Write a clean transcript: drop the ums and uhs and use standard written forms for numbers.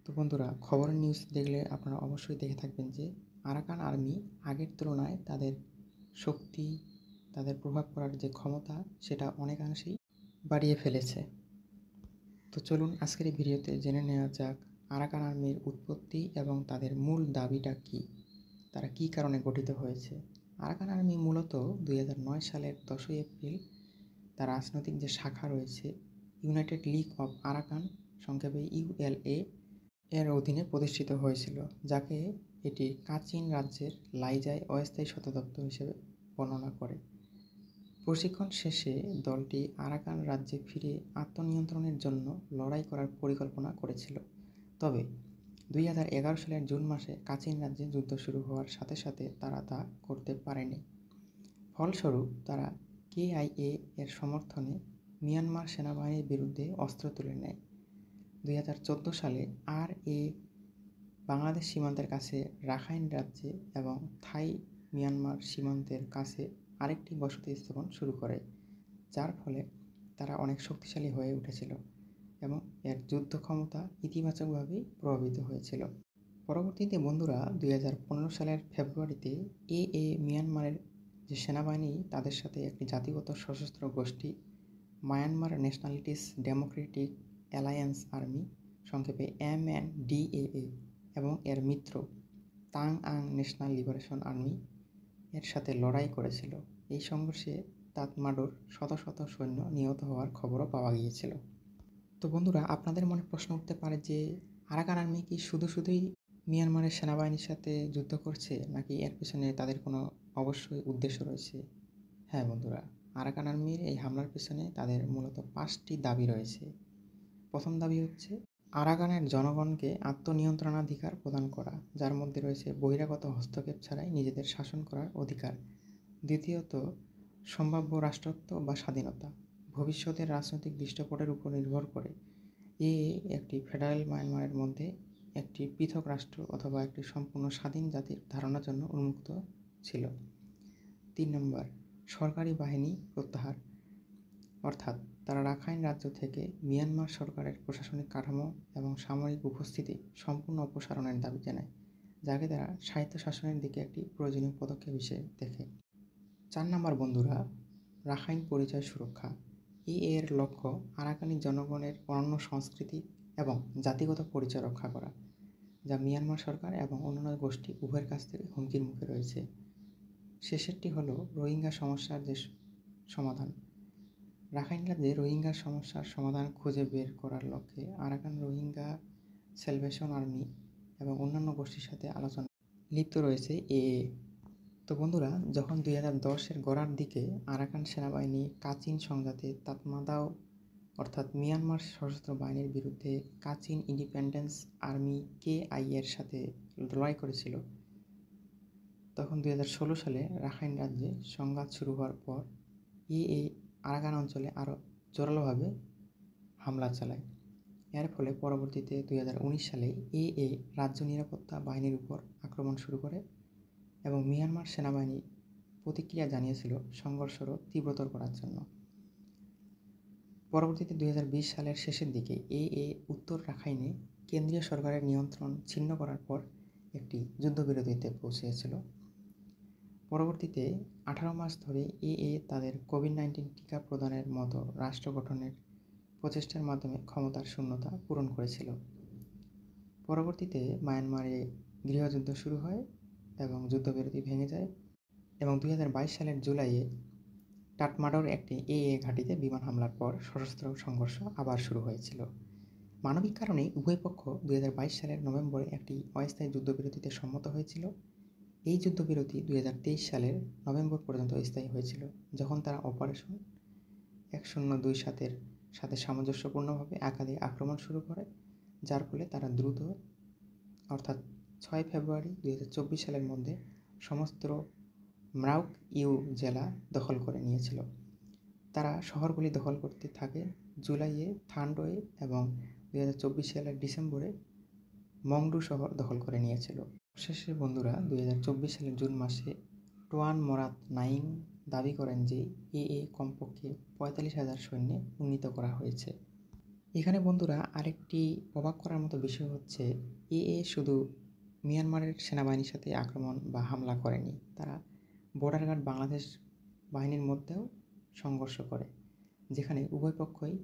তো বন্ধুরা, খবরের নিউজ দেখলে আপনারা অবশ্যই দেখে থাকবেন যে আরাকান আর্মি আগের তুলনায় তাদের শক্তি, তাদের প্রভাব পড়ার যে ক্ষমতা সেটা অনেকাংশেই বাড়িয়ে ফেলেছে। তো চলুন আজকের এই ভিডিওতে জেনে নেওয়া যাক আরাকান আর্মির উৎপত্তি এবং তাদের মূল দাবিটা কী, তারা কী কারণে গঠিত হয়েছে। আরাকান আর্মি মূলত 2009 সালের 10ই এপ্রিল তার রাজনৈতিক যে শাখা রয়েছে ইউনাইটেড লিগ অফ আরাকান, সংক্ষেপে ইউএলএ এর অধীনে প্রতিষ্ঠিত হয়েছিল, যাকে এটি কাচিন রাজ্যের লাইজায় অস্থায়ী সদর দপ্তর হিসেবে বর্ণনা করে। প্রশিক্ষণ শেষে দলটি আরাকান রাজ্যে ফিরে আত্মনিয়ন্ত্রণের জন্য লড়াই করার পরিকল্পনা করেছিল। তবে 2011 সালের জুন মাসে কাচিন রাজ্যে যুদ্ধ শুরু হওয়ার সাথে সাথে তারা তা করতে পারেনি। ফলস্বরূপ তারা কেআইএ এর সমর্থনে মিয়ানমার সেনাবাহিনীর বিরুদ্ধে অস্ত্র তুলে নেয়। 2014 সালে বাংলাদেশ সীমান্তের কাছে রাখাইন রাজ্যে এবং থাই মিয়ানমার সীমান্তের কাছে আরেকটি বসতি স্থাপন শুরু করে, যার ফলে তারা অনেক শক্তিশালী হয়ে উঠেছিল এবং এর যুদ্ধ ক্ষমতা ইতিবাচকভাবেই প্রভাবিত হয়েছিল। পরবর্তীতে বন্ধুরা 2015 সালের ফেব্রুয়ারিতে মিয়ানমারের যে সেনাবাহিনী তাদের সাথে একটি জাতিগত সশস্ত্র গোষ্ঠী Myanmar nationalities Democratic alliance army, সংক্ষেপে MNDAA, এবং এর মিত্র তাং আং ন্যাশনাল লিবারেশন আর্মি এর সাথে লড়াই করেছিল। এই সংঘর্ষে তাতমাডোর শত শত সৈন্য নিহত হওয়ার খবরও পাওয়া গিয়েছিল। তো বন্ধুরা, আপনাদের মনে প্রশ্ন উঠতে পারে যে আরাকান আর্মি কি শুধুই মিয়ানমারের সেনাবাহিনীর সাথে যুদ্ধ করছে, নাকি এর পেছনে তাদের কোনো অবশ্যই উদ্দেশ্য রয়েছে? হ্যাঁ বন্ধুরা, আরাকান আর্মির এই হামলার পেছনে তাদের মূলত 5টি দাবি রয়েছে। প্রথম দাবি হচ্ছে আরাকানের জনগণকে আত্মনিয়ন্ত্রণাধিকার প্রদান করা, যার মধ্যে রয়েছে বহিরাগত হস্তক্ষেপ ছাড়াই নিজেদের শাসন করার অধিকার। দ্বিতীয়ত, সম্ভাব্য রাষ্ট্রত্ব বা স্বাধীনতা। ভবিষ্যতের রাজনৈতিক দৃশ্যপটের উপর নির্ভর করে একটি ফেডারেল মায়ানমারের মধ্যে একটি পৃথক রাষ্ট্র অথবা একটি সম্পূর্ণ স্বাধীন জাতির ধারণার জন্য উন্মুক্ত ছিল। 3 নম্বর, সরকারি বাহিনী প্রত্যাহার, অর্থাৎ তারা রাখাইন রাজ্য থেকে মিয়ানমার সরকারের প্রশাসনিক কাঠামো এবং সামরিক উপস্থিতি সম্পূর্ণ অপসারণের দাবি জানায়, যাকে তারা স্বায়ত্তশাসনের দিকে একটি প্রয়োজনীয় পদক্ষেপ হিসেবে দেখে। 4 নম্বর বন্ধুরা, রাখাইন পরিচয় সুরক্ষা। এর লক্ষ্য আরাকানি জনগণের অনন্য সংস্কৃতি এবং জাতিগত পরিচয় রক্ষা করা, যা মিয়ানমার সরকার এবং অন্যান্য গোষ্ঠী উভয়ের কাছ থেকে হুমকির মুখে রয়েছে। শেষেরটি হলো রোহিঙ্গা সমস্যার যে সমাধান। রাখাইন রাজ্যে রোহিঙ্গার সমস্যার সমাধান খুঁজে বের করার লক্ষ্যে আরাকান রোহিঙ্গা স্যালভেশন আর্মি এবং অন্যান্য গোষ্ঠীর সাথে আলোচনা লিপ্ত রয়েছে তো বন্ধুরা, যখন 2010-এর গোড়ার দিকে আরাকান সেনাবাহিনী কাচিন সংঘাতে তাতমাদাও অর্থাৎ মিয়ানমার সশস্ত্র বাহিনীর বিরুদ্ধে কাচিন ইন্ডিপেন্ডেন্স আর্মি KIA-এর সাথে লড়াই করেছিল, তখন 2016 সালে রাখাইন রাজ্যে সংঘাত শুরু হওয়ার পর আরাকান অঞ্চলে আরও জোরালোভাবে হামলা চালায়। এর ফলে পরবর্তীতে 2019 সালে রাজ্য নিরাপত্তা বাহিনীর উপর আক্রমণ শুরু করে এবং মিয়ানমার সেনাবাহিনী প্রতিক্রিয়া জানিয়েছিল সংঘর্ষরও তীব্রতর করার জন্য। পরবর্তীতে 2020 সালের শেষের দিকে উত্তর রাখাইনে কেন্দ্রীয় সরকারের নিয়ন্ত্রণ ছিন্ন করার পর একটি যুদ্ধবিরতিতে পৌঁছেছিল। পরবর্তীতে 18 মাস ধরে তাদের কোভিড-19 টিকা প্রদানের মতো রাষ্ট্র গঠনের প্রচেষ্টার মাধ্যমে ক্ষমতার শূন্যতা পূরণ করেছিল। পরবর্তীতে মায়ানমারে গৃহযুদ্ধ শুরু হয় এবং যুদ্ধবিরতি ভেঙে যায় এবং 2022 সালের জুলাইয়ে তাতমাডোর একটি ঘাঁটিতে বিমান হামলার পর সশস্ত্র সংঘর্ষ আবার শুরু হয়েছিল। মানবিক কারণে উভয় পক্ষ 2022 সালের নভেম্বরে একটি অস্থায়ী যুদ্ধবিরতিতে সম্মত হয়েছিল। এই যুদ্ধবিরতি 2023 সালের নভেম্বর পর্যন্ত স্থায়ী হয়েছিল, যখন তারা অপারেশন 1027-এর সাথে সামঞ্জস্যপূর্ণভাবে একাধিক আক্রমণ শুরু করে, যার ফলে তারা দ্রুত অর্থাৎ 6 ফেব্রুয়ারি 2024 সালের মধ্যে সমস্ত ম্রাউক জেলা দখল করে নিয়েছিল। তারা শহরগুলি দখল করতে থাকে জুলাইয়ে থান্ডোয়ে এবং 2024 সালের ডিসেম্বরে মংডু শহর দখল করে নিয়েছিল। শেষে বন্ধুরা 2024 সালের জুন মাসে টোয়ান মোরাত নাইং দাবি করেন যে কমপক্ষে 45,000 সৈন্যে উন্নীত করা হয়েছে। এখানে বন্ধুরা আরেকটি অবাক করার মতো বিষয় হচ্ছে শুধু মিয়ানমারের সেনাবাহিনীর সাথে আক্রমণ বা হামলা করেনি, তারা বর্ডার গার্ড বাংলাদেশ বাহিনীর মধ্যেও সংঘর্ষ করে, যেখানে উভয় পক্ষই